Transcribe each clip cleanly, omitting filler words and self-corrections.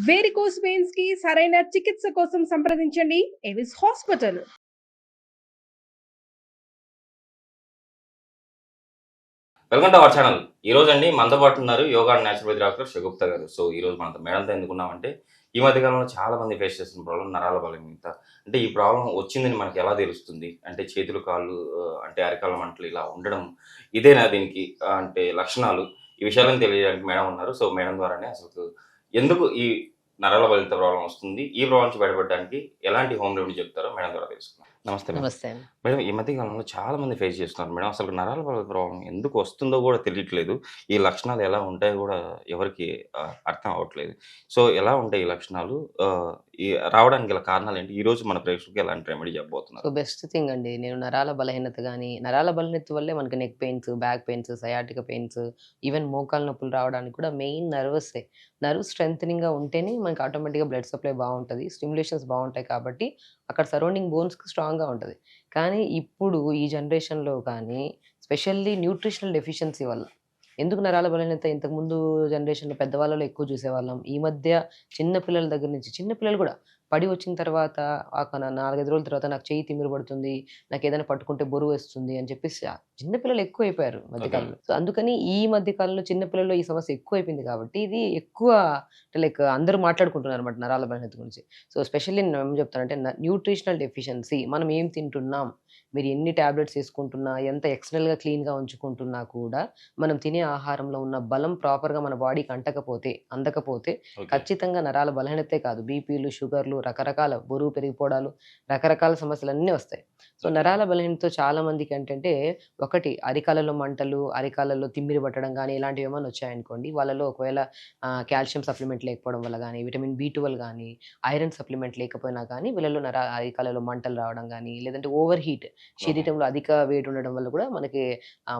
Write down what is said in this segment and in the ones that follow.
Varicose veins కి సరైన చికిత్స కోసం సంప్రదించండి Avis hospital. Welcome to our channel. ఈ రోజు అండి మనతో పాటు ఉన్నారు yoga and naturopathy doctor Shagufta గారు. సో ఈ రోజు మనతో మేడంతో ఎందుకున్నామంటే ఈ మధ్య కాలంలో చాలా మంది ఫేస్ చేస్తున్న ప్రాబ్లం నరాల బలహీనత. అంటే ఈ ప్రాబ్లం వచ్చిందని మనకి ఎలా తెలుస్తుంది? అంటే చేతులు కాళ్ళు అంటే అరికాళ్ళ మంటలు ఇలా ఉండడం ఇదేనా దీనికి అంటే లక్షణాలు? ఈ విషయాలను తెలియజేయడానికి మేడం ఉన్నారు. సో మేడం ద్వారానే అసలు ఎందుకు ఈ నరాల బలహీనత ప్రాబ్లం వస్తుంది, ఈ ప్రాబ్లం నుంచి బయటపడడానికి ఎలాంటి హోమ్ రెమెడీ చెప్తారో మేడం ద్వారా తెలుసుకుందాం. నమస్తే మేడం. నమస్తే అండి. మేడం ఈ మధ్య కాలంలో చాలా మంది ఫేస్ చేస్తున్నారు మేడం. అసలు నరాల ప్రాబ్లం ఎందుకు వస్తుందో కూడా తెలియట్లేదు. ఈ లక్షణాలు ఎలా ఉంటాయో కూడా ఎవరికి అర్థం అవ్వట్లేదు. సో ఎలా ఉంటాయి ఈ లక్షణాలు? ఈ రావడానికి గల కారణాలు ఏంటి? ఈ రోజు మన ప్రేక్షకులకి ఎలాంటి రెమెడీ చెప్పబోతున్నారు? సో బెస్ట్ థింగ్ అండి. నేను నరాల బలహీనత గాని, నరాల బలహీనత వల్లే మనకి neck pains, back pains, sciatica pains, even మోకాలు నొప్పులు రావడానికి కూడా మెయిన్ నర్వసే. నర్వ్ స్ట్రెంథెనింగ్‌గా ఉంటేనే మనకి ఆటోమేటిక్‌గా బ్లడ్ సప్లై బావుంటది. స్టిమ్యులేషన్స్ బావుంటాయి కాబట్టి అక్కడ సరౌండింగ్ బోన్స్‌కి స్ట్రాంగ్‌గా ఉంటది. కానీ ఇప్పుడు ఈ జనరేషన్‌లో కానీ స్పెషల్లీ న్యూట్రిషనల్ డెఫిషియన్సీ వల్ల ఎందుకు నరాల బలహీనత ఇంతకుముందు జనరేషన్‌లో పెద్దవాళ్ళలో ఎక్కువ చూసేవాళ్ళం. ఈ మధ్య చిన్న పిల్లల దగ్గర నుంచి చిన్న పిల్లలు కూడా పడి వచ్చిన తర్వాత ఒక 4, 5 రోజుల తర్వాత నాకు చెయ్యి తిమ్మిరి పడుతుంది. నాకేదైనా పట్టుకుంటే బరువేస్తుంది అని చెప్పేసి చిన్న పిల్లలు ఎక్కువైపోయారు ఈ మధ్య ఓకే. కాలంలో. సో, అందుకని ఈ మధ్య కాలంలో చిన్న పిల్లల్లో ఈ సమస్య ఎక్కువైపోయింది కాబట్టి ఇది ఎక్కువ లైక్ అందరూ మాట్లాడుకుంటున్నారన్నమాట నరాల బలహీనత గురించి. సో, స్పెషల్లీ నేనేం చెప్తానంటే న్యూట్రిషనల్ డెఫిషియన్సీ మనం ఏం తింటున్నాం, మీరు ఎన్ని టాబ్లెట్స్ ఏసుకుంటున్నా, ఎంత ఎక్స్టర్నల్‌గా క్లీన్‌గా ఉంచుకుంటున్నా కూడా మనం తినే ఆహారంలో ఉన్న బలం ప్రాపర్‌గా మన బాడీకి అందకపోతే ఓకే. ఖచ్చితంగా నరాల బలహీనతే కాదు బీపీలు, షుగర్‌లు, రకరకాల బరువు పెరిగిపోవడాలు, రకరకాల సమస్యలన్నీ వస్తాయి. సో, నరాల బలహీనతతో చాలా మందికేంటంటే ఒకటి అరికాళ్ళలో మంటలు, అరికాళ్ళలో తిమ్మిరి పట్టడం గానీ ఇలాంటివి ఏమన్నా వచ్చాయనుకోండి, వాళ్ళలో ఒకవేళ కాల్షియం సప్లిమెంట్ లేకపోవడం వల్ల గానీ, విటమిన్ బి12 గానీ, ఐరన్ సప్లిమెంట్ లేకపోయినా కానీ వీళ్ళలో అరికాళ్ళలో మంటలు రావడం గానీ, లేదంటే ఓవర్ హీట్ ఓకే. శరీరంలో అధిక వేడి ఉండడం వల్ల కూడా మనకి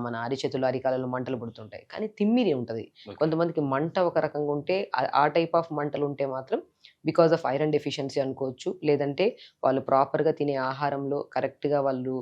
మన అరిచేతులు, అరికాళ్ళలో మంటలు పుడుతుంటాయి. కానీ తిమ్మిరి ఉంటది. ఓకే. కొంతమందికి మంట ఒక రకంగా ఉంటే ఆ టైప్ ఆఫ్ మంటలుంటే మాత్రం బికాజ్ ఆఫ్ ఐరన్ డెఫిషియన్సీ అనుకోవచ్చు. లేదంటే వాళ్ళు ప్రాపర్‌గా తినే ఆహారంలో కరెక్ట్‌గా వాళ్ళు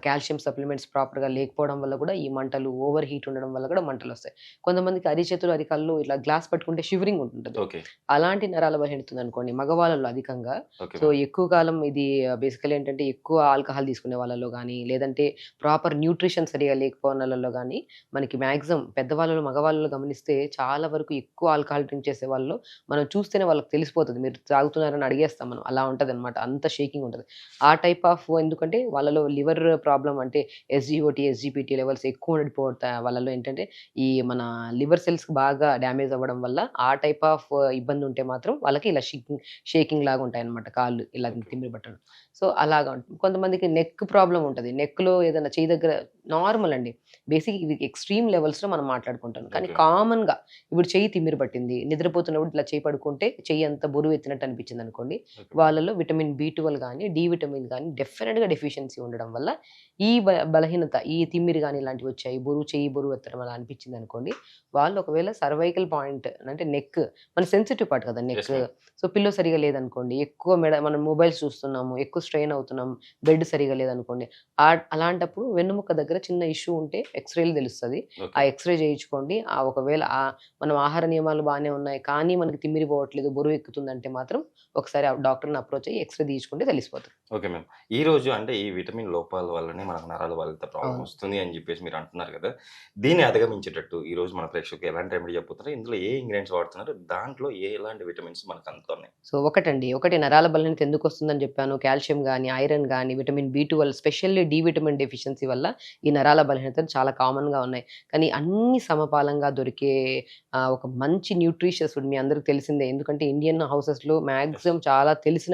కాల్షియం సప్లిమెంట్స్ ప్రాపర్‌గా లేకపోవడం వల్ల కూడా ఈ మంటలు, ఓవర్ హీట్ ఉండడం వల్ల కూడా మంటలొస్తాయి. కొంతమందికి అరిచేతులు, అరికాళ్ళు ఇట్లా గ్లాస్ పట్టుకుంటే షివరింగ్ ఉంటుంటది. ఓకే. అలాంటి నరాల బలహీనత ఉందనుకోండి మగవాళ్ళలో అధికంగా. Okay so, madam. ఎక్కువ కాలం ఇది బేసికల్లీ ఏంటంటే ఎక్కువ ఆల్కహాల్ తీసుకునే వాళ్ళలో గానీ, లేదంటే ప్రాపర్ న్యూట్రిషన్ సరిగ్గా లేకపోయినోళ్ళలో గానీ, మనకి మాక్సిమం పెద్దవాళ్ళలో, మగవాళ్ళలో గమనిస్తే చాలా వరకు ఎక్కువ ఆల్కహాల్ డ్రింక్ చేసే వాళ్ళలో మనం చూస్తేనే వాళ్ళకి తెలిసిపోతది. మీరు తాగుతున్నారని అడిగేస్తాం మనం. అలా ఉంటదనమాట. అంత షేకింగ్ ఉంటది. ఆ టైప్ ఆఫ్ ఎందుకంటే వాళ్ళలో లివర్ ప్రాబ్లమ్ అంటే ఎస్‌జిఓటీ, ఎస్‌జిపిటీ లెవెల్స్ ఎక్కువ ఉండిపోతా వాళ్ళలో ఏంటంటే ఈ మన లివర్ సెల్స్ బాగా డ్యామేజ్ అవ్వడం వల్ల ఆ టైప్ ఆఫ్ ఇబ్బంది ఉంటే మాత్రం వాళ్ళకి ఇలా షేకింగ్ లాగా ఉంటాయన్నమాట. కాళ్ళు ఇలా ఓకే. తిమ్మిరి పట్టడం. సో, అలాగా ఉంటుంది. కొంతమందికి నెక్ ప్రాబ్లమ్ ఉంటది. నెక్‌లో ఏదైనా చెయ్యి దగ్గర నార్మల్ అండి. బేసిక్ ఇవి ఎక్స్‌ట్రీమ్ లెవెల్స్‌లో మనం మాట్లాడుకుంటాం. కానీ ఓకే. కామన్‌గా ఇప్పుడు చెయ్యి తిమ్మిరి పట్టింది. నిద్రపోతున్నప్పుడు ఇట్లా చెయ్యి పడుకుంటే చెయ్యి అంతా బరువు ఎత్తినట్టు అనిపించిందనుకోండి. ఓకే. వాళ్ళలో విటమిన్ బి12 గానీ, డి విటమిన్ గానీ డెఫినిట్‌గా డెఫిషియన్సీ ఉండడం వల్ల ఈ బలహీనత ఈ తిమ్మిరి గానీ ఇలాంటివి వచ్చాయి. చెయ్యి బరువు ఎత్తడం అలా అనిపించిందనుకోండి. వాళ్ళు ఒకవేళ సర్వైకల్ పాయింట్ అంటే నెక్ మన సెన్సిటివ్ పార్ట్ కదా neck. Yes ma'am. So, pillow సరిగ్గా లేదనుకోండి. ఎక్కువ మనం మొబైల్స్ చూస్తున్నాము. ఎక్కువ స్ట్రెయిన్ అవుతున్నాం. బెడ్ సరిగ్గా లేదనుకోండి. అలాంటప్పుడు వెన్నుముక్క దగ్గర చిన్న ఇష్యూ ఉంటే ఎక్స్‌రేలు తెలుస్తది. ఆ ఓకే. ఎక్స్‌రే చేయించుకోండి. ఒకవేళ మనం ఆహార నియమాలు బానే ఉన్నాయి. కానీ మనకి తిమ్మిరి పోవట్లేదు, బరువు ఎక్కుతుందంటే మాత్రం ఒకసారి డాక్టర్‌ని అప్రోచ్ అయ్యి ఎక్స్‌రే తీయించుకుంటే తెలిసిపోతది. Okay ma'am. ఈ రోజు అంటే ఈ విటమిన్ లోపాల వల్లనే మనకు నరాల బలహీనత ప్రాబ్లమ్ అవును. వస్తుంది అని చెప్పేసి మీరు అంటున్నారు కదా! దీన్ని అధిగమించేటట్టు ఈ రోజు మన ప్రేక్షకులకు ఎలాంటి రెమెడీ చెప్పబోతున్నారు? ఇందులో ఏ ఇంగ్రీడియెంట్స్ వాడుతున్నారు? దాంట్లో ఎలాంటి విటమిన్స్ మనకు అందుతున్నాయి? సో, ఒకటి నరాల బలహీనత ఎందుకొస్తుందని జెప్పాను. కాల్షియం గానీ, ఐరన్ గానీ, విటమిన్ బి12 స్పెషల్లీ డి విటమిన్ డెఫిషియన్సీ వల్ల ఈ నరాల బలహీనతలు చాలా కామన్‌గా ఉన్నాయి. కానీ అన్నీ సమపాలంగా దొరికే ఒక మంచి న్యూట్రిషియస్ ఫుడ్ మీ అందరికి తెలిసిందే. ఎందుకంటే ఇండియన్ హౌసెస్‌లో యెస్. మాక్సిమం చాలా తెలిసిన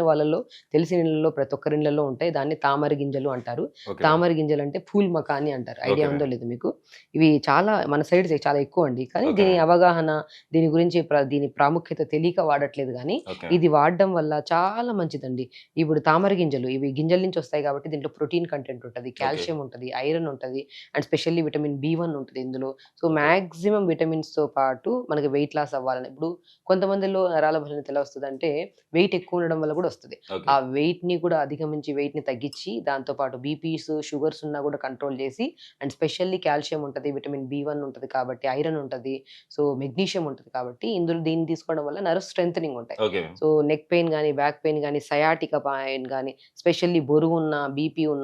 ఇళ్ళలో ప్రతి ఒక్కరి ఇళ్ళలో ఉంటాయి. దాన్ని తామర గింజలు అంటారు. Okay ma'am. తామర గింజలంటే ఫూల్ మకాని అంటారు. Okay idea ma'am. ఉందో లేదో మీకు? ఇవి చాలా మన సైడ్ చాలా ఎక్కువండి. కానీ ఓకే దీని మ్యామ్. అవగాహన, దీని గురించి దీని ప్రాముఖ్యత తెలియక వాడట్లేదు గానీ, ఓకే మ్యామ్. ఇది వాడడం వల్ల చాలా మంచిదండి. ఇప్పుడు తామర గింజలు ఇవి గింజల నుంచి వస్తాయి కాబట్టి దీంట్లో ప్రోటీన్ కంటెంట్ ఉంటది. ఓకే. కాల్షియం ఉంటది. ఐరన్ ఉంటది. అండ్ స్పెషల్లీ విటమిన్ బి1 ఉంటది ఇందులో. So, okay. మాక్సిమం విటమిన్స్‌తో పాటు మనకి వెయిట్ లాస్ అవ్వాలని ఇప్పుడు కొంతమందిలో నరాల బలహీనత ఎలా వస్తదంటే వస్తుందంటే వెయిట్ ఎక్కువ ఉండడం వల్ల కూడా వస్తుంది. ఓకే. ఆ వెయిట్‌ని కూడా అధిగమించి వెయిట్‌ని తగ్గించి దాంతో పాటు బీపీస్, షుగర్స్ ఉన్నా కూడా కంట్రోల్ చేసి అండ్ స్పెషల్లీ కాల్షియం ఉంటది, విటమిన్ బి1 ఉంటది కాబట్టి, ఐరన్ ఉంటది. సో, మెగ్నీషియం ఉంటది కాబట్టి ఇందులో దీన్ని తీసుకోవడం వల్ల నర్వ్స్ స్ట్రెంథెనింగ్ ఉంటాయి. Okay ma'am. So, neck pain గాని, బ్యాక్ పెయిన్ గాని, సయాటికా పెయిన్ గాని, స్పెషల్లీ బరువున్న, బీపీ ఉన్న,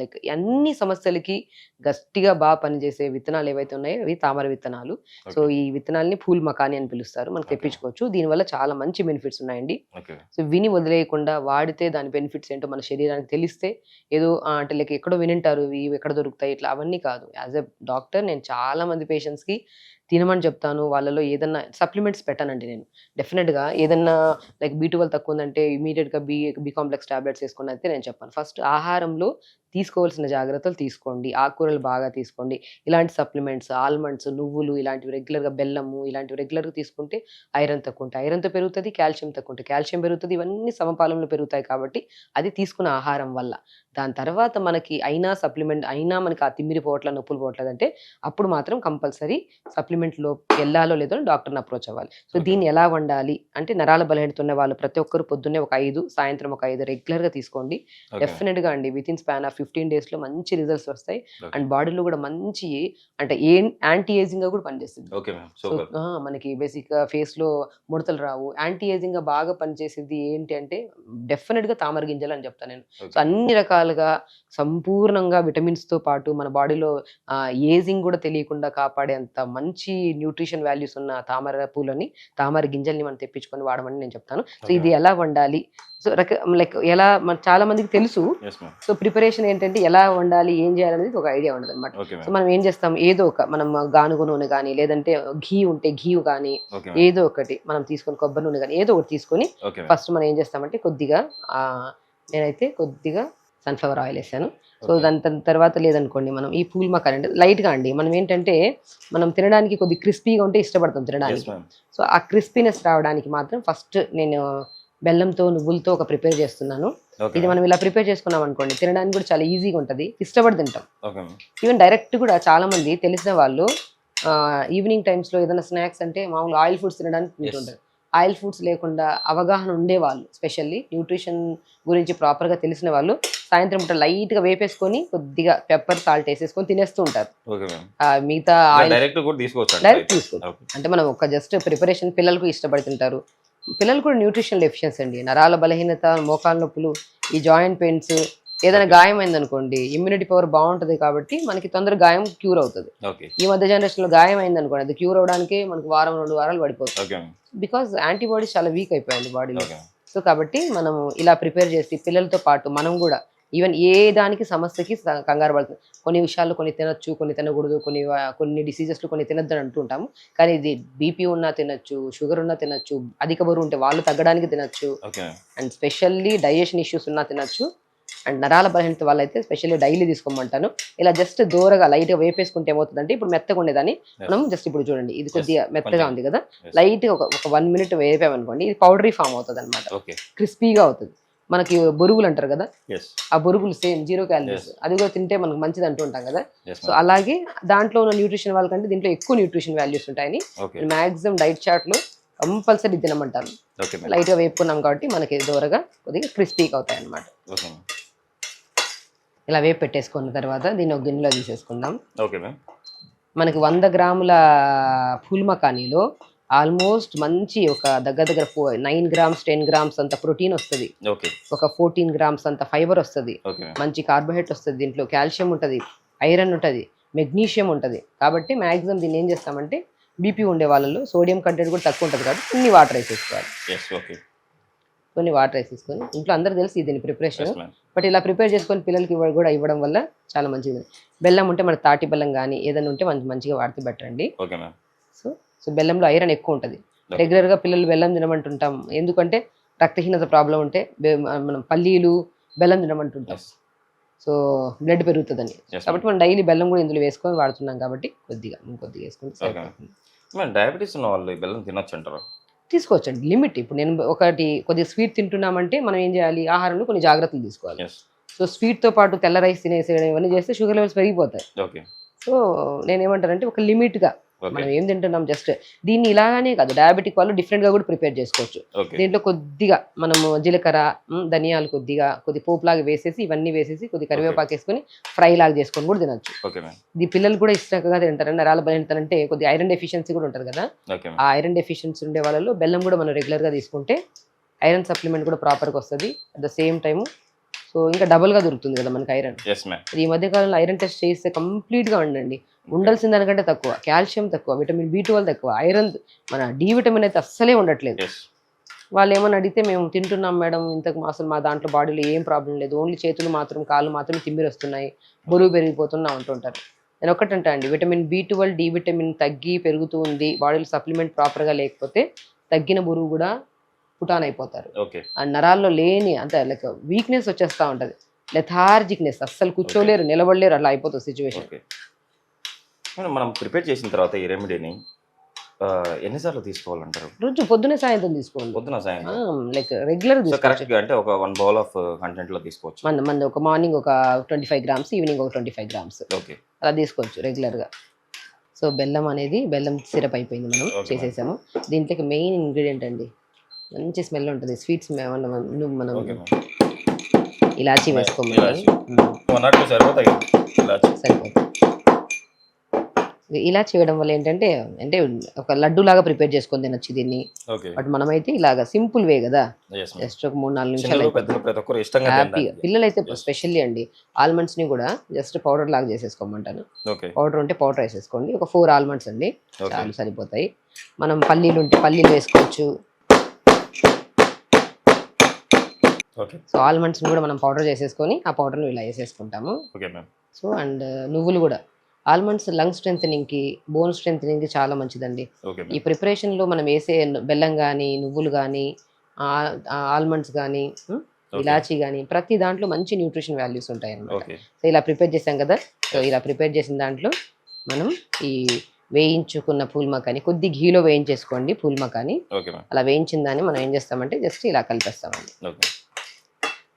లైక్ అన్ని సమస్యలకి గట్టిగా పనిచేసే విత్తనాలు ఏవైతే ఉన్నాయో అవి తామర విత్తనాలు. So, okay. ఈ విత్తనాల్ని ఫూల్ మకాని అని పిలుస్తారు. మనకు ఓకే. తెప్పించుకోవచ్చు. దీనివల్ల చాలా మంచి బెనిఫిట్స్ ఉన్నాయండి. ఓకే. సో, విని వదిలేయకుండా వాడితే దాని బెనిఫిట్స్ ఏంటో మన శరీరానికి తెలిస్తే ఏదో అంటే లైక్ ఎక్కడో వినుంటారు. ఇవి ఎక్కడ దొరుకుతాయి ఇట్లా అవన్నీ కాదు. యాస్ ఎ డాక్టర్ నేను చాలా మంది పేషెంట్స్‌కి తినమని చెప్తాను. వాళ్ళలో ఏదన్నా సప్లిమెంట్స్ పెట్టనండి నేను. డెఫినిట్‌గా ఏదన్నా లైక్ బి12 తక్కువ ఉందంటే ఇమ్మీడియేట్‌గా బి కాంప్లెక్స్ టాబ్లెట్స్ ఏసుకోండి అయితే నేను చెప్పను. ఫస్ట్ ఆహారంలో తీసుకోవాల్సిన జాగ్రత్తలు తీసుకోండి. ఆకుకూరలు బాగా తీసుకోండి. ఇలాంటి సప్లిమెంట్స్, ఆల్మండ్స్, నువ్వులు ఇలాంటివి రెగ్యులర్‌గా బెల్లము ఇలాంటివి రెగ్యులర్‌గా తీసుకుంటే ఐరన్ తక్కువ ఉంటే ఐరన్‌తో పెరుగుతది. కాల్షియం తక్కువ ఉంటే కాల్షియం పెరుగుతది. ఇవన్నీ సమపాలంలో పెరుగుతాయి కాబట్టి అది తీసుకున్న ఆహారం వల్ల. దాని తర్వాత మనకి అయినా సప్లిమెంట్ అయినా మనకి ఆ తిమ్మిరి పోవట్ల, నొప్పులు పోవట్లేదంటే అప్పుడు మాత్రం కంపల్సరీ సప్లిమెంట్‌లో ఎళ్ళాలో లేదో డాక్టర్‌ని అప్రోచ్ అవ్వాలి. So, okay. దీన్ని ఎలా వండాలి అంటే నరాల బలహీనత ఉన్న వాళ్ళు ప్రతి ఒక్కరు పొద్దున్నే ఒక 5, సాయంత్రం ఒక 5 రెగ్యులర్‌గా తీసుకోండి. ఓకే. డెఫినిట్‌గా అండి వితిన్ స్పాన్ ఆఫ్ 15 డేస్‌లో మంచి రిజల్ట్స్ వస్తాయి. ఓకే. అండ్ బాడీలో కూడా మంచి అంటే యాంటీ ఏజింగ్‌గా కూడా పనిచేస్తుంది. Okay ma'am. So, super. మనకి బేసిక్‌గా ఫేస్‌లో ముడతలు రావు. యాంటీ ఏజింగ్‌గా బాగా పనిచేసేది ఏంటి అంటే డెఫినిట్‌గా తామర గింజలు అని చెప్తాను నేను. So, okay. అన్ని రకాలుగా సంపూర్ణంగా విటమిన్స్‌తో పాటు మన బాడీలో ఏజింగ్ కూడా తెలియకుండా కాపాడేంత మంచి న్యూట్రిషన్ వాల్యూస్ ఉన్న తామర పూలని, తామర గింజల్ని మనం తెప్పించుకొని వాడమని నేను చెప్తాను. సో, ఓకే ఇది మ్యామ్. ఎలా వండాలి? సో, లైక్ ఎలా చాలా మందికి తెలుసు. Yes ma'am. సో, ప్రిపరేషన్ ఏంటంటే ఎలా వండాలి? ఏం చేయాలనేది ఒక ఐడియా ఉండదన్నమాట. Okay so, ma'am. మనం ఏం చేస్తాం ఏదో మనం గానుగ నూనె గాని, లేదంటే ఘీ ఉంటే ఘీ గాని ఓకే మ్యామ్. ఏదో ఒకటి మనం తీసుకొని కొబ్బరి నూనె గాని ఏదో ఒకటి తీసుకొని ఓకే మ్యామ్. ఫస్ట్ మనం ఏం చేస్తామంటే కొద్దిగా నేనైతే కొద్దిగా సన్‌ఫ్లవర్ ఆయిల్ ఏసాను. So, okay. దాని తర్వాత లేదనుకోండి మనం ఈ పూల్ మకాని అంటే లైట్‌గా అండి. మనం ఏంటంటే మనం తినడానికి కొద్దిగా క్రిస్పీగా ఉంటే ఇష్టపడతాం యెస్ తినడానికి. మ్యామ్. సో, ఆ క్రిస్పీనెస్ రావడానికి మాత్రం ఫస్ట్ నేను బెల్లంతో, నువ్వులతో ఒక ప్రిపేర్ చేస్తున్నాను. ఓకే ఇది మ్యామ్. మనం ఇలా ప్రిపేర్ చేసుకున్నాం అనుకోండి తినడానికి కూడా చాలా ఈజీగా ఉంటది. ఇష్టపడి తింటాం. Okay ma'am. ఈవెన్ డైరెక్ట్ కూడా చాలా మంది తెలిసిన వాళ్ళు ఈవినింగ్ టైమ్స్‌లో ఏదైనా స్నాక్స్ అంటే మామూలుగా ఆయిల్ ఫుడ్స్ తినడానికి యెస్. తింటుంటారు. ఆయిల్ ఫుడ్స్ లేకుండా అవగాహన ఉండేవాళ్ళు స్పెషల్లీ న్యూట్రిషన్ గురించి ప్రాపర్‌గా తెలిసిన వాళ్ళు సాయంత్రం పూట లైట్‌గా వేపేసుకొని కొద్దిగా పెప్పర్, సాల్ట్ ఏసేసుకొని తినేస్తూ ఉంటారు. Okay ma'am. మిగతా ఇలా ఆయిల్ డైరెక్ట్ కూడా తీసుకోవచ్చండి డైరెక్ట్ అయితే. తీసుకోవచ్చు. ఓకే. అంటే మనం ఒక జస్ట్ ప్రిపరేషన్ పిల్లలకు ఇష్టపడి తింటారు. పిల్లలు కూడా న్యూట్రిషన్ డెఫిషియన్సీ అండి. నరాల బలహీనత, మోకాళ్ళ నొప్పులు, ఈ జాయింట్ పెయిన్స్ ఏదైనా ఓకే. గాయం అయిందనుకోండి ఇమ్యూనిటీ పవర్ బావుంటది కాబట్టి మనకి తొందరగా గాయం క్యూర్ అవుతది. ఓకే. ఈ మధ్య జనరేషన్‌లో గాయం అయిందనుకోండి అది క్యూర్ అవ్వడానికే మనకు వారం, 2 వారాలు పడిపోతుంది. Okay ma'am. బికాజ్ యాంటీబాడీస్ చాలా వీక్ అయిపోయాయండి బాడీలో. ఓకే. సో, కాబట్టి మనము ఇలా ప్రిపేర్ చేసి పిల్లలతో పాటు మనం కూడా ఈవెన్ ఏ దానికి సమస్యకి కంగారు పడుతుంది. కొన్ని విషయాల్లో కొన్ని తినొచ్చు, కొన్ని తినకూడదు, కొన్ని డిసీజెస్‌లో కొన్ని తినొద్దని అంటుంటాము. కానీ ఇది బీపీ ఉన్నా తినొచ్చు, షుగర్ ఉన్నా తినొచ్చు, అధిక బరువు ఉంటే వాళ్ళు తగ్గడానికి తినొచ్చు. Okay ma'am. And specially digestion issues ఉన్నా తినొచ్చు. అండ్ నరాల బలహీనత వాళ్ళైతే స్పెషల్లీ డైలీ తీసుకోమంటాను. ఇలా జస్ట్ దూరగా లైట్‌గా వేపేసుకుంటే ఏమవుతుందంటే ఇప్పుడు మెత్తగా ఉండేదాన్ని యెస్. మనం జస్ట్ ఇప్పుడు చూడండి ఇది యెస్. కొద్దిగా మెత్తగా కొంచెం. ఉంది కదా! యెస్. లైట్‌గా ఒక 1 మినిట్ వేపామనుకోండి ఇది పౌడరీ ఫామ్ అవుతదన్నమాట. ఓకే. క్రిస్పీగా అవుతది. మనకి బొరుగులు అంటారు కదా! యెస్. ఆ బొరుగులు సేమ్ 0 క్యాలరీస్. యెస్. అది కూడా తింటే మనకు మంచిది అంటూ ఉంటాం కదా! Yes so, ma'am. అలాగే దాంట్లో ఉన్న న్యూట్రిషన్ వాళ్ళకంటే దీంట్లో ఎక్కువ న్యూట్రిషన్ వాల్యూస్ ఉంటాయని ఓకే. మాక్సిమం డైట్ చార్ట్‌లో కంపల్సరీ తినమంటాను. Okay ma'am. లైట్‌గా వేపుకున్నాం కాబట్టి మనకి దూరగా కొద్దిగా క్రిస్పీగా అవుతాయన్నమాట. Okay ma'am. ఇలా వేపు పెట్టేసుకున్న తర్వాత దీన్ని ఒక గిన్నెలో తీసేసుకుందాం. Okay ma'am. మనకి 100 గ్రాముల ఫుల్ మకానీలో ఆల్మోస్ట్ మంచి ఒక దగ్గర 9 గ్రామ్స్, 10 గ్రామ్స్ అంత ప్రోటీన్ వస్తది. ఓకే. ఒక 14 గ్రామ్స్ అంత ఫైబర్ వస్తది. Okay ma'am. మంచి కార్బోహైడ్రేట్ వస్తది. దీంట్లో కాల్షియం ఉంటది, ఐరన్ ఉంటది, మెగ్నీషియం ఉంటది. కాబట్టి మాక్సిమం దీన్ని ఏం చేస్తామంటే బీపీ ఉండే వాళ్ళలో సోడియం కంటెంట్ కూడా తక్కువ ఉంటది కాబట్టి కొన్ని వాటర్ వేసేసుకోవాలి. యెస్. ఓకే. కొన్ని వాటర్ వేసేసుకొని ఇంట్లో అందరికి తెలుసు దీని ప్రిపరేషన్. Yes ma'am. బట్ ఇలా ప్రిపేర్ చేసుకొని పిల్లలకి ఇవ్వడం వల్ల చాలా మంచిది. బెల్లం ఉంటే మన తాటి బెల్లం కానీ ఏదైనా ఉంటే మంచిగా వాడితే బెటర్ అండి. Okay ma'am. సో బెల్లంలో ఐరన్ ఎక్కువ ఉంటుంది. ఓకే. రెగ్యులర్గా పిల్లలు బెల్లం తినమంటుంటాం. ఎందుకంటే రక్తహీనత ప్రాబ్లం ఉంటే మనం పల్లీలు బెల్లం తినమంటుంటాం. యెస్. సో బ్లడ్ పెరుగుతుందని. యెస్ కాబట్టి మనం డైలీ బెల్లం కూడా ఇందులో వేసుకొని వాడుతున్నాం కాబట్టి కొద్దిగా వేసుకుంటే ఓకే. సరిపోతుంది. మ్యామ్ డయాబెటీస్ ఉన్న వాళ్ళు ఈ బెల్లం తినొచ్చు అంటారా? తీసుకోవచ్చండి లిమిట్. ఇప్పుడు నేను కొద్దిగా స్వీట్ తింటున్నామంటే మనం ఏం చేయాలి ఆహారంలో కొన్ని జాగ్రత్తలు తీసుకోవాలి. యెస్. సో స్వీట్తో పాటు తెల్ల రైస్ తినేసేయడం ఇవన్నీ చేస్తే షుగర్ లెవెల్స్ పెరిగిపోతాయి. ఓకే. సో నేనేమంటానంటే ఒక లిమిట్గా ఓకే. మనం ఏం తింటున్నాం జస్ట్ దీన్ని ఇలాగానే కాదు, డయాబెటిక్ వాళ్ళు డిఫరెంట్ గా కూడా ప్రిపేర్ చేసుకోవచ్చు. ఓకే. దీంట్లో కొద్దిగా మనము జీలకర్ర, ధనియాలు కొద్ది పోపులాగా వేసేసి ఇవన్నీ వేసేసి కొద్ది కరివేపాకు వేసుకొని ఫ్రై లాగా చేసుకొని కూడా తినొచ్చు. Okay ma'am. ఇది పిల్లలు కూడా ఇష్టంగా తింటారు. నరాల బలహీనత అంటే కొద్ది ఐరన్ డెఫిషియన్సీ కూడా ఉంటుంది కదా, ఓకే ఆ మ్యామ్. ఐరన్ డెఫిషియన్సీ ఉండే వాళ్ళలో బెల్లం కూడా మనం రెగ్యులర్ గా తీసుకుంటే ఐరన్ సప్లిమెంట్ కూడా ప్రాపర్గా వస్తుంది. At the same time so ఇంకా డబుల్గా దొరుకుతుంది కదా మనకి ఐరన్. Yes ma'am. ఈ మధ్య కాలంలో ఐరన్ టెస్ట్ చేస్తే కంప్లీట్గా ఉండండి, ఉండాల్సిన దానికంటే తక్కువ, కాల్షియం తక్కువ, విటమిన్ B12 తక్కువ, ఐరన్ మన డి విటమిన్ అయితే అస్సలే ఉండట్లేదు. ఎస్. వాళ్ళు ఏమని అడిగితే మేము తింటున్నాం మేడం, ఇంతకు అసలు మా దాంట్లో బాడీలో ఏం ప్రాబ్లం లేదు, ఓన్లీ చేతులు మాత్రం కాళ్ళు మాత్రం తిమ్మిరి వస్తున్నాయి, బరువు పెరిగిపోతున్నా అంటుంటారు. నేను ఒక్కటంటా అండి, విటమిన్ B12 డి విటమిన్ తగ్గి పెరుగుతూ ఉంది, బాడీలో సప్లిమెంట్ ప్రాపర్గా లేకపోతే తగ్గిన బరువు కూడా పుటాన్ అయిపోతారు. ఓకే. ఆ నరాల్లో లేని అంత లైక్ వీక్నెస్ వచ్చేస్తూ ఉంటుంది, లెథార్జిక్నెస్, అస్సలు కూర్చోలేరు, నిలబడలేరు, అట్లా అయిపోతుంది సిచ్యువేషన్. ఓకే. మేడం, మనం ప్రిపేర్ చేసిన తర్వాత ఈ రెమెడీని ఎన్నిసార్లు తీసుకోవాలంటారు? రోజు పొద్దునే సాయంత్రం తీసుకోండి, పొద్దున సాయంత్రం లైక్ రెగ్యులర్ సో తీసుకోవచ్చు. కరెక్ట్గా అంటే ఒక 1 బౌల్ ఆఫ్ కంటెంట్లో తీసుకోవచ్చు. మన ఒక మార్నింగ్ ఒక 25 గ్రామ్స్, ఈవినింగ్ ఒక 25 గ్రామ్స్ ఓకే. అలా తీసుకోవచ్చు రెగ్యులర్గా. సో బెల్లం సిరప్ అయిపోయింది, మనం Okay, చేసేసాము. దీంట్లోకి మెయిన్ ఇంగ్రీడియంట్ అండి, మంచి స్మెల్ ఉంటుంది, స్వీట్స్ మనం ఓకే మ్యామ్. ఇలాచీ వేసుకోమని ఇలాచీ. 1 or 2 సరిపోతాయి కదా ఇలాచీ? సరిపోతుంది. ఇలాచీ వేయడం వల్ల ఏంటంటే అంటే ఒక లడ్డు లాగా ప్రిపేర్ చేసుకొని తినొచ్చు దీన్ని. ఓకే. బట్ మనమైతే ఇలాగా సింపుల్ వే కదా, ఎస్ మ్యామ్. జస్ట్ ఒక 3-4 నిమిషాలు చిన్నలు అయిపోతుంది. పెద్దలు ప్రతి ఒక్కరు ఇష్టంగా హ్యాపీగా. తింటారు. పిల్లలైతే Yes. స్పెషల్లీ అండి ఆల్మండ్స్ ని కూడా జస్ట్ పౌడర్ లాగా చేసేసుకోమంటాను. ఓకే. పౌడర్ ఉంటే పౌడర్ వేసేసుకోండి, ఒక 4 ఆల్మండ్స్ అండి ఓకే. చాలు సరిపోతాయి. మనం పల్లీలు ఉంటే పల్లీలు వేసుకోవచ్చు. ఓకే. సో ఆల్మండ్స్ ని కూడా మనం పౌడర్ చేసేసుకొని ఆ పౌడర్ని ఇలా వేసేసుకుంటాము. Okay ma'am. సో అండ్ నువ్వులు కూడా, ఆల్మండ్స్ లంగ్ స్ట్రెంథనింగ్కి, బోన్ స్ట్రెంథనింగ్కి చాలా మంచిదండి. ఓకే ఈ మ్యామ్. ప్రిపరేషన్లో మనం వేసే బెల్లం కానీ, నువ్వులు కానీ, ఆల్మండ్స్ కానీ, ఓకే. ఇలాచీ కానీ, ప్రతి దాంట్లో మంచి న్యూట్రిషన్ వాల్యూస్ ఉంటాయి అన్నమాట. ఓకే. సో ఇలా ప్రిపేర్ చేసాం కదా, సో ఇలా ప్రిపేర్ చేసిన దాంట్లో మనం ఈ వేయించుకున్న పూల్ మకాని కొద్ది ఘీలో వేయించేసుకోండి. పూల్ మకాని ఓకే మ్యామ్. అలా వేయించిన దాన్ని మనం ఏం చేస్తామంటే జస్ట్ ఇలా కలిపేస్తామండి. ఓకే.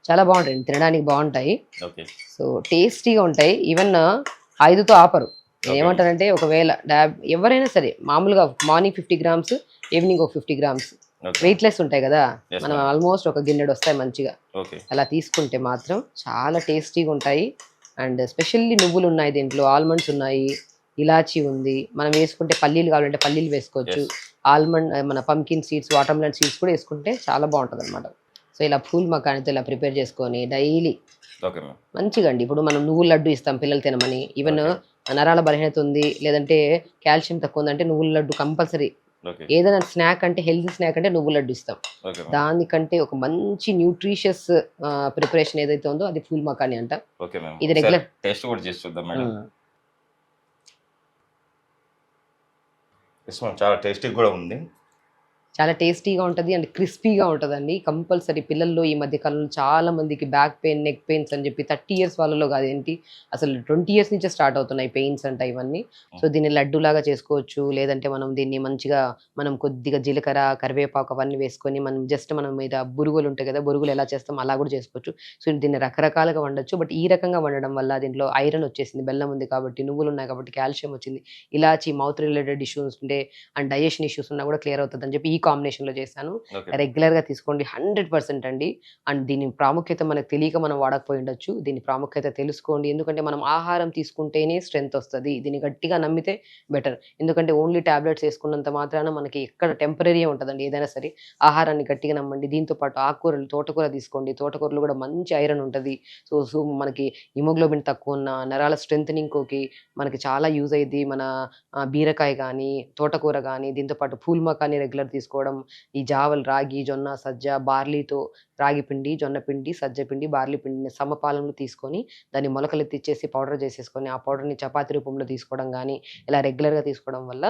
చాలా బాగుంటాయి, తినడానికి బాగుంటాయి, ఓకే. సో టేస్టీగా ఉంటాయి. ఈవెన్ 5తో ఆపరు. నేను ఏమంటానంటే ఒకవేళ ఎవరైనా సరే మామూలుగా మార్నింగ్ 50 గ్రామ్స్, ఈవినింగ్ ఒక 50 గ్రామ్స్ ఓకే. వెయిట్లెస్ ఉంటాయి కదా, Yes, మనం ma'am. ఆల్మోస్ట్ ఒక గిన్నెడు వస్తాయి మంచిగా. ఓకే. అలా తీసుకుంటే మాత్రం చాలా టేస్టీగా ఉంటాయి. అండ్ స్పెషల్లీ నువ్వులు ఉన్నాయి దీంట్లో, ఆల్మండ్స్ ఉన్నాయి, ఇలాచీ ఉంది, మనం వేసుకుంటే పల్లీలు కావాలంటే పల్లీలు వేసుకోవచ్చు. Yes. ఆల్మండ్ మన పంకిన్ సీడ్స్, వాటర్మెలన్ సీడ్స్ కూడా వేసుకుంటే చాలా బాగుంటుంది అనమాట. సో ఇలా పూల్ మకానితో ఇలా ప్రిపేర్ చేసుకొని డైలీ ఓకే మ్యామ్. మంచిగా అండి. ఇప్పుడు మనం నువ్వుల లడ్డు ఇస్తాం పిల్లలు తినమని, ఈవెన్ నరాల బలహీనత ఉంది లేదంటే కాల్షియం తక్కువ ఉందంటే నువ్వుల లడ్డు కంపల్సరీ. ఓకే. ఏదైనా స్నాక్ అంటే హెల్తీ స్నాక్ అంటే నువ్వుల లడ్డు ఇస్తాం. Okay ma'am. దానికంటే ఒక మంచి న్యూట్రిషియస్ ప్రిపరేషన్ ఏదైతే ఉందో అది ఫుల్ మకాని అంట. Okay ma'am. ఇది రెగ్యులర్ టేస్ట్ కూడా చేసి చూద్దాం మేడం. ఎస్ మ్యామ్, చాలా టేస్టీ కూడా ఉంది. చాలా టేస్టీగా ఉంటుంది అండ్ క్రిస్పీగా ఉంటుందండి. కంపల్సరీ పిల్లల్లో ఈ మధ్య కాలంలో చాలా మందికి బ్యాక్ పెయిన్, నెక్ పెయిన్స్ అని చెప్పి 30 years వాళ్ళలో కాదు ఏంటి అసలు 20 years నుంచే స్టార్ట్ అవుతున్నాయి పెయిన్స్ అంట ఇవన్నీ. సో దీన్ని లడ్డూలాగా చేసుకోవచ్చు, లేదంటే మనం దీన్ని మంచిగా మనం కొద్దిగా జీలకర్ర, కరివేపాకు అవన్నీ వేసుకొని మనం జస్ట్ మనం మీద బురుగులు ఉంటాయి కదా, బురుగులు ఎలా చేస్తాం అలా కూడా చేసుకోవచ్చు. సో దీన్ని రకరకాలుగా వండొచ్చు. బట్ ఈ రకంగా వండడం వల్ల దీంట్లో ఐరన్ వచ్చేసింది, బెల్లం ఉంది కాబట్టి, నువ్వులు ఉన్నాయి కాబట్టి కాల్షియం వచ్చింది, ఇలాచి మౌత్ రిలేటెడ్ ఇష్యూస్ ఉంటే అండ్ డైజెషన్ ఇష్యూస్ ఉన్నా కూడా క్లియర్ అవుతుంది అని చెప్పి ఈ కాంబినేషన్లో చేశాను. ఓకే. రెగ్యులర్గా తీసుకోండి, 100% అండి. అండ్ దీని ప్రాముఖ్యత మనకు తెలియక మనం వాడకపోయి ఉండొచ్చు, దీని ప్రాముఖ్యత తెలుసుకోండి. ఎందుకంటే మనం ఆహారం తీసుకుంటేనే స్ట్రెంత్ వస్తుంది, దీన్ని గట్టిగా నమ్మితే బెటర్. ఎందుకంటే ఓన్లీ టాబ్లెట్స్ వేసుకున్నంత మాత్రాన మనకి ఎక్కడ టెంపరీ ఉంటుందండి ఏదైనా సరే. ఆహారాన్ని గట్టిగా నమ్మండి. దీంతో పాటు ఆకుకూరలు, తోటకూర తీసుకోండి, తోటకూరలో కూడా మంచి ఐరన్ ఉంటుంది. సో మనకి హిమోగ్లోబిన్ తక్కువ ఉన్న నరాల స్ట్రెంథనింగ్కి మనకి చాలా యూజ్ అయ్యింది. మన బీరకాయ కానీ, తోటకూర కానీ, దీంతో పాటు పూల్ మకాని రెగ్యులర్ తీసుకోవడం, ఈ జావలు రాగి, జొన్న, సజ్జ, బార్లీతో రాగి పిండి, జొన్న పిండి, సజ్జ పిండి, బార్లీ పిండిని సమపాలంలో తీసుకొని దాన్ని మొలకలెత్తిచ్చేసి పౌడర్ చేసేసుకొని ఆ పౌడర్ని చపాతీ రూపంలో తీసుకోవడం కానీ ఇలా రెగ్యులర్గా తీసుకోవడం వల్ల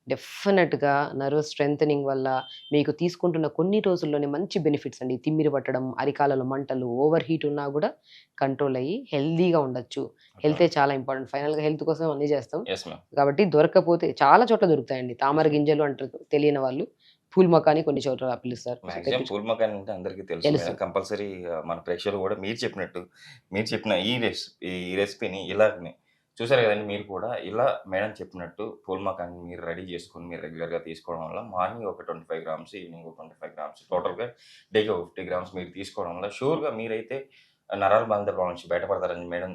డెఫినెట్గా నర్వ్ స్ట్రెంథనింగ్ వల్ల మీకు తీసుకుంటున్న కొన్ని రోజుల్లోనే మంచి బెనిఫిట్స్ అండి. తిమ్మిరి పట్టడం, అరికాలలో మంటలు, ఓవర్ హీట్ ఉన్నా కూడా కంట్రోల్ అయ్యి హెల్దీగా ఉండొచ్చు. హెల్తే చాలా ఇంపార్టెంట్. ఫైనల్గా హెల్త్ కోసం అన్నీ చేస్తాం ఎస్ మ్యామ్. కాబట్టి దొరకకపోతే చాలా చోట్ల దొరుకుతాయండి. తామర గింజలు అంటారు తెలియని వాళ్ళు, పూల్ మకాని కొన్ని చోట్ల పిలుస్తారు. మాక్సిమం పూల్ మకాని అంటే అందరికీ తెలుసు తెలుసు. మేడం. కంపల్సరీ మన ప్రేక్షకులు కూడా మీరు చెప్పినట్టు మీరు చెప్పిన ఈ రెసిపీని ఇలాగనే చూసారు కదండి మీరు కూడా ఇలా మేడం చెప్పినట్టు పూల్మాకాన్ని మీరు రెడీ చేసుకొని మీరు రెగ్యులర్గా తీసుకోవడం వల్ల మార్నింగ్ ఒక 25 గ్రామ్స్ ఈవినింగ్ ఒక 25 గ్రామ్స్ టోటల్గా డేకి ఒక 50 గ్రామ్స్ మీరు తీసుకోవడం వల్ల షూర్గా మీరైతే నరాల బాధిత ప్రాబ్లం నుంచి బయటపడతారని మేడం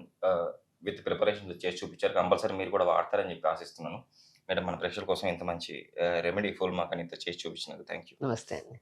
విత్ ప్రిపరేషన్ చేసి చూపించారు. కంపల్సరీ మీరు కూడా వాడతారని చెప్పి ఆశిస్తున్నాను. మేడం మన ప్రేక్షకుల కోసం ఇంత మంచి రెమెడీ పూల్మాకాన్ని ఇంత చేసి చూపించినందుకు థ్యాంక్ యూ. నమస్తే అండి.